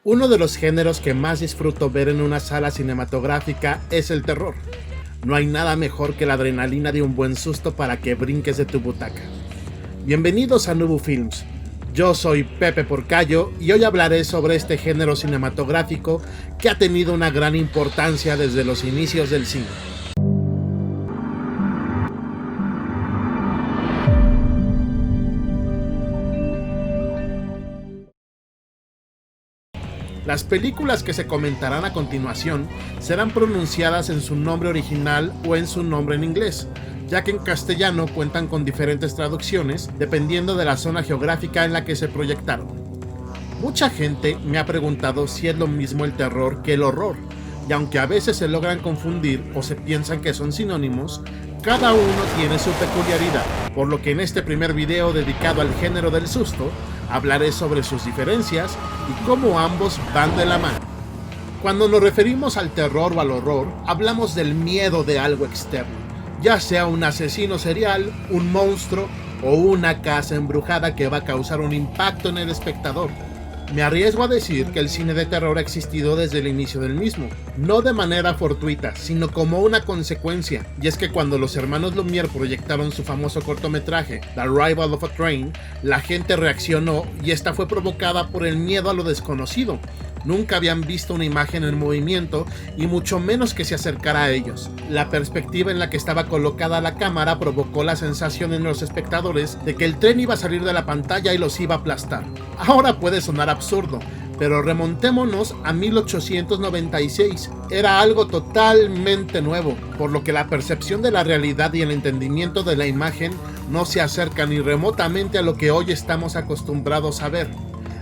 Uno de los géneros que más disfruto ver en una sala cinematográfica es el terror. No hay nada mejor que la adrenalina de un buen susto para que brinques de tu butaca. Bienvenidos a Nubu Films. Yo soy Pepe Porcayo y hoy hablaré sobre este género cinematográfico que ha tenido una gran importancia desde los inicios del cine. Las películas que se comentarán a continuación serán pronunciadas en su nombre original o en su nombre en inglés, ya que en castellano cuentan con diferentes traducciones dependiendo de la zona geográfica en la que se proyectaron. Mucha gente me ha preguntado si es lo mismo el terror que el horror, y aunque a veces se logran confundir o se piensan que son sinónimos, cada uno tiene su peculiaridad, por lo que en este primer video dedicado al género del susto, hablaré sobre sus diferencias y cómo ambos van de la mano. Cuando nos referimos al terror o al horror, hablamos del miedo de algo externo, ya sea un asesino serial, un monstruo o una casa embrujada que va a causar un impacto en el espectador. Me arriesgo a decir que el cine de terror ha existido desde el inicio del mismo, no de manera fortuita, sino como una consecuencia, y es que cuando los hermanos Lumière proyectaron su famoso cortometraje The Arrival of a Train, la gente reaccionó y esta fue provocada por el miedo a lo desconocido. Nunca habían visto una imagen en movimiento y mucho menos que se acercara a ellos. La perspectiva en la que estaba colocada la cámara provocó la sensación en los espectadores de que el tren iba a salir de la pantalla y los iba a aplastar. Ahora puede sonar absurdo, pero remontémonos a 1896. Era algo totalmente nuevo, por lo que la percepción de la realidad y el entendimiento de la imagen no se acerca ni remotamente a lo que hoy estamos acostumbrados a ver.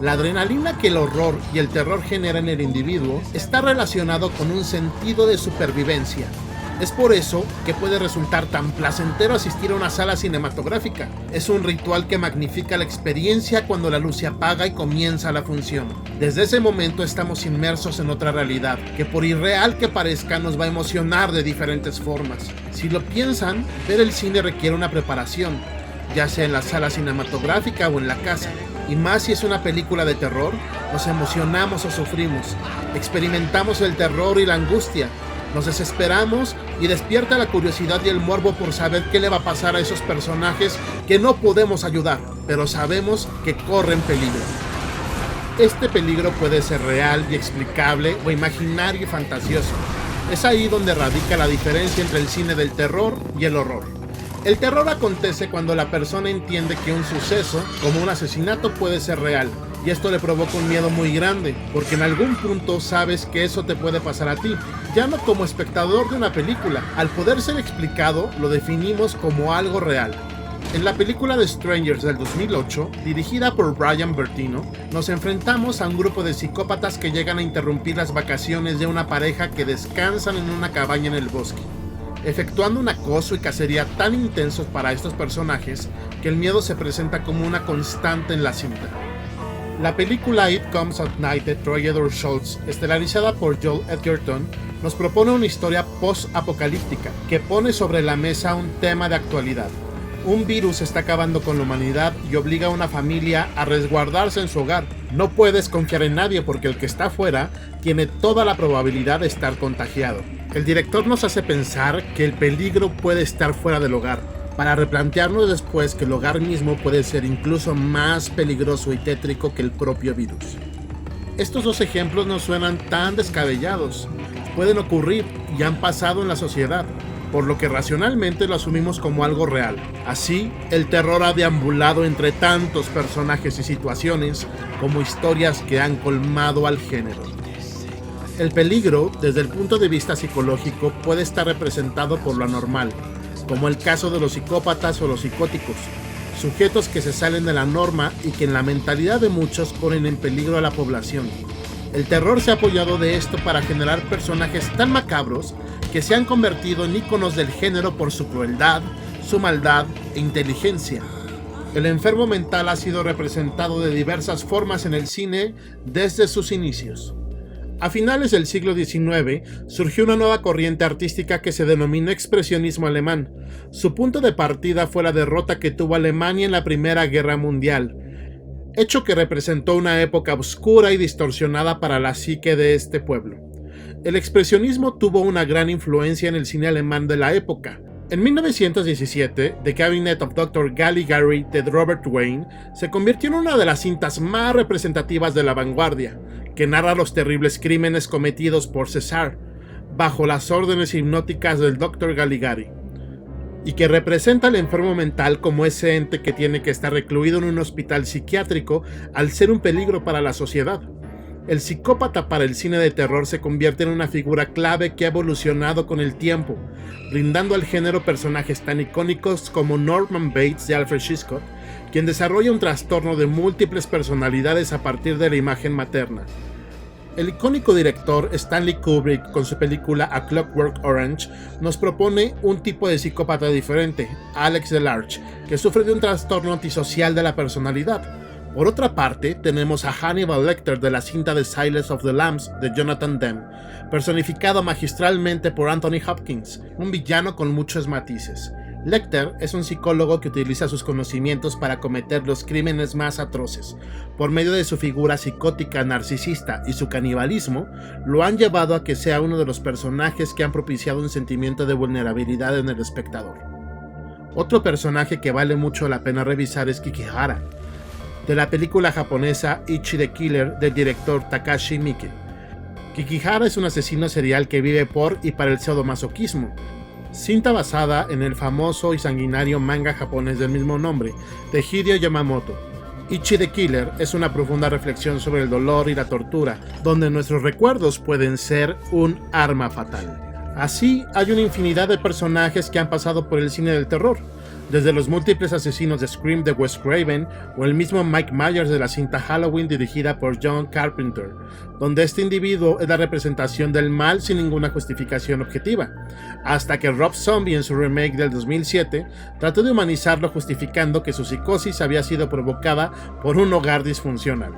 La adrenalina que el horror y el terror generan en el individuo está relacionado con un sentido de supervivencia. Es por eso que puede resultar tan placentero asistir a una sala cinematográfica. Es un ritual que magnifica la experiencia cuando la luz se apaga y comienza la función. Desde ese momento estamos inmersos en otra realidad, que por irreal que parezca nos va a emocionar de diferentes formas. Si lo piensan, ver el cine requiere una preparación, ya sea en la sala cinematográfica o en la casa. Y más si es una película de terror, nos emocionamos o sufrimos, experimentamos el terror y la angustia, nos desesperamos y despierta la curiosidad y el morbo por saber qué le va a pasar a esos personajes que no podemos ayudar, pero sabemos que corren peligro. Este peligro puede ser real y explicable o imaginario y fantasioso. Es ahí donde radica la diferencia entre el cine del terror y el horror. El terror acontece cuando la persona entiende que un suceso, como un asesinato, puede ser real, y esto le provoca un miedo muy grande, porque en algún punto sabes que eso te puede pasar a ti, ya no como espectador de una película. Al poder ser explicado, lo definimos como algo real. En la película The Strangers del 2008, dirigida por Brian Bertino, nos enfrentamos a un grupo de psicópatas que llegan a interrumpir las vacaciones de una pareja que descansan en una cabaña en el bosque, efectuando un acoso y cacería tan intensos para estos personajes que el miedo se presenta como una constante en la cinta. La película It Comes at Night de Troy Edward Schultz, estelarizada por Joel Edgerton, nos propone una historia post-apocalíptica que pone sobre la mesa un tema de actualidad. Un virus está acabando con la humanidad y obliga a una familia a resguardarse en su hogar. No puedes confiar en nadie porque el que está afuera tiene toda la probabilidad de estar contagiado. El director nos hace pensar que el peligro puede estar fuera del hogar, para replantearnos después que el hogar mismo puede ser incluso más peligroso y tétrico que el propio virus. Estos dos ejemplos no suenan tan descabellados, pueden ocurrir y han pasado en la sociedad, por lo que racionalmente lo asumimos como algo real. Así, el terror ha deambulado entre tantos personajes y situaciones como historias que han colmado al género. El peligro, desde el punto de vista psicológico, puede estar representado por lo anormal, como el caso de los psicópatas o los psicóticos, sujetos que se salen de la norma y que en la mentalidad de muchos ponen en peligro a la población. El terror se ha apoyado de esto para generar personajes tan macabros que se han convertido en íconos del género por su crueldad, su maldad e inteligencia. El enfermo mental ha sido representado de diversas formas en el cine desde sus inicios. A finales del siglo XIX surgió una nueva corriente artística que se denominó expresionismo alemán. Su punto de partida fue la derrota que tuvo Alemania en la Primera Guerra Mundial, hecho que representó una época oscura y distorsionada para la psique de este pueblo. El expresionismo tuvo una gran influencia en el cine alemán de la época. En 1917, The Cabinet of Dr. Caligari de Robert Wayne se convirtió en una de las cintas más representativas de la vanguardia, que narra los terribles crímenes cometidos por César, bajo las órdenes hipnóticas del Dr. Caligari, y que representa al enfermo mental como ese ente que tiene que estar recluido en un hospital psiquiátrico al ser un peligro para la sociedad. El psicópata para el cine de terror se convierte en una figura clave que ha evolucionado con el tiempo, brindando al género personajes tan icónicos como Norman Bates de Alfred Hitchcock, quien desarrolla un trastorno de múltiples personalidades a partir de la imagen materna. El icónico director Stanley Kubrick, con su película A Clockwork Orange, nos propone un tipo de psicópata diferente, Alex DeLarge, que sufre de un trastorno antisocial de la personalidad. Por otra parte, tenemos a Hannibal Lecter de la cinta The Silence of the Lambs de Jonathan Demme, personificado magistralmente por Anthony Hopkins, un villano con muchos matices. Lecter es un psicólogo que utiliza sus conocimientos para cometer los crímenes más atroces. Por medio de su figura psicótica narcisista y su canibalismo, lo han llevado a que sea uno de los personajes que han propiciado un sentimiento de vulnerabilidad en el espectador. Otro personaje que vale mucho la pena revisar es Kikihara, de la película japonesa Ichi the Killer del director Takashi Miike. Kikihara es un asesino serial que vive por y para el sadomasoquismo, cinta basada en el famoso y sanguinario manga japonés del mismo nombre, de Hideo Yamamoto. Ichi the Killer es una profunda reflexión sobre el dolor y la tortura, donde nuestros recuerdos pueden ser un arma fatal. Así, hay una infinidad de personajes que han pasado por el cine del terror, desde los múltiples asesinos de Scream de Wes Craven o el mismo Mike Myers de la cinta Halloween dirigida por John Carpenter, donde este individuo es la representación del mal sin ninguna justificación objetiva, hasta que Rob Zombie en su remake del 2007 trató de humanizarlo justificando que su psicosis había sido provocada por un hogar disfuncional.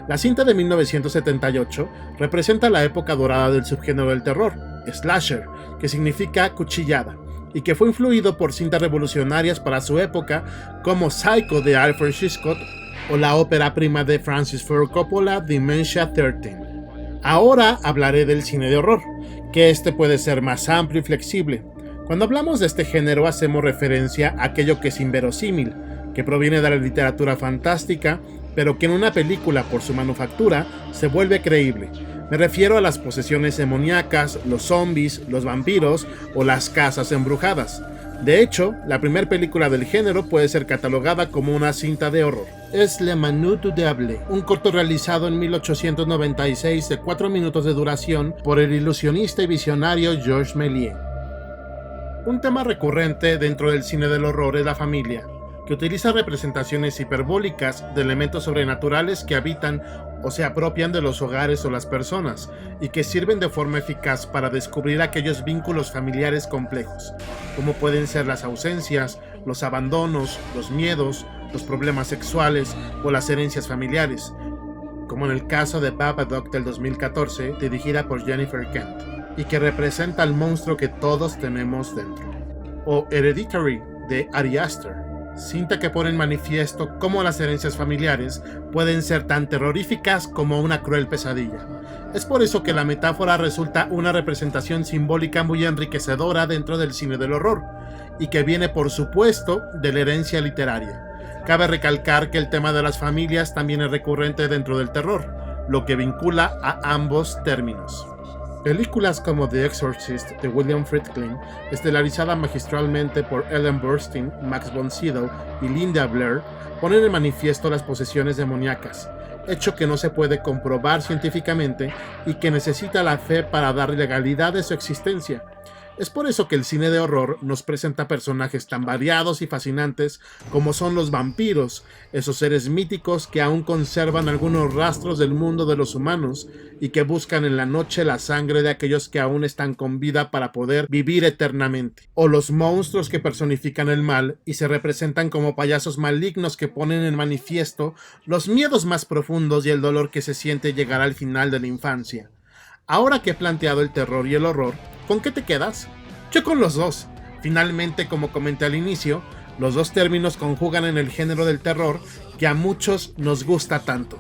La cinta de 1978 representa la época dorada del subgénero del terror, slasher, que significa cuchillada, y que fue influido por cintas revolucionarias para su época como Psycho de Alfred Hitchcock o la ópera prima de Francis Ford Coppola, Dementia 13. Ahora hablaré del cine de horror, que este puede ser más amplio y flexible. Cuando hablamos de este género hacemos referencia a aquello que es inverosímil, que proviene de la literatura fantástica, pero que en una película por su manufactura se vuelve creíble. Me refiero a las posesiones demoníacas, los zombies, los vampiros o las casas embrujadas. De hecho, la primera película del género puede ser catalogada como una cinta de horror. Es Le Manu du Diable, un corto realizado en 1896 de 4 minutos de duración por el ilusionista y visionario Georges Méliès. Un tema recurrente dentro del cine del horror es la familia, que utiliza representaciones hiperbólicas de elementos sobrenaturales que habitan o se apropian de los hogares o las personas, y que sirven de forma eficaz para descubrir aquellos vínculos familiares complejos, como pueden ser las ausencias, los abandonos, los miedos, los problemas sexuales o las herencias familiares, como en el caso de Babadook del 2014, dirigida por Jennifer Kent, y que representa al monstruo que todos tenemos dentro. O Hereditary, de Ari Aster, cinta que pone en manifiesto cómo las herencias familiares pueden ser tan terroríficas como una cruel pesadilla. Es por eso que la metáfora resulta una representación simbólica muy enriquecedora dentro del cine del horror, y que viene por supuesto de la herencia literaria. Cabe recalcar que el tema de las familias también es recurrente dentro del terror, lo que vincula a ambos términos. Películas como The Exorcist de William Friedkin, estelarizada magistralmente por Ellen Burstyn, Max von Sydow y Linda Blair, ponen en manifiesto las posesiones demoníacas, hecho que no se puede comprobar científicamente y que necesita la fe para dar legalidad a su existencia. Es por eso que el cine de horror nos presenta personajes tan variados y fascinantes como son los vampiros, esos seres míticos que aún conservan algunos rastros del mundo de los humanos y que buscan en la noche la sangre de aquellos que aún están con vida para poder vivir eternamente. O los monstruos que personifican el mal y se representan como payasos malignos que ponen en manifiesto los miedos más profundos y el dolor que se siente llegar al final de la infancia. Ahora que he planteado el terror y el horror, ¿con qué te quedas? Yo con los dos. Finalmente, como comenté al inicio, los dos términos conjugan en el género del terror que a muchos nos gusta tanto.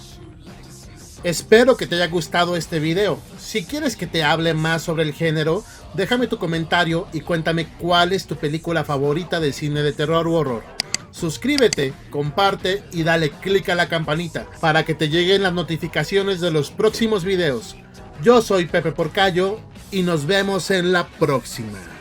Espero que te haya gustado este video. Si quieres que te hable más sobre el género, déjame tu comentario y cuéntame cuál es tu película favorita del cine de terror u horror. Suscríbete, comparte y dale click a la campanita para que te lleguen las notificaciones de los próximos videos. Yo soy Pepe Porcayo y nos vemos en la próxima.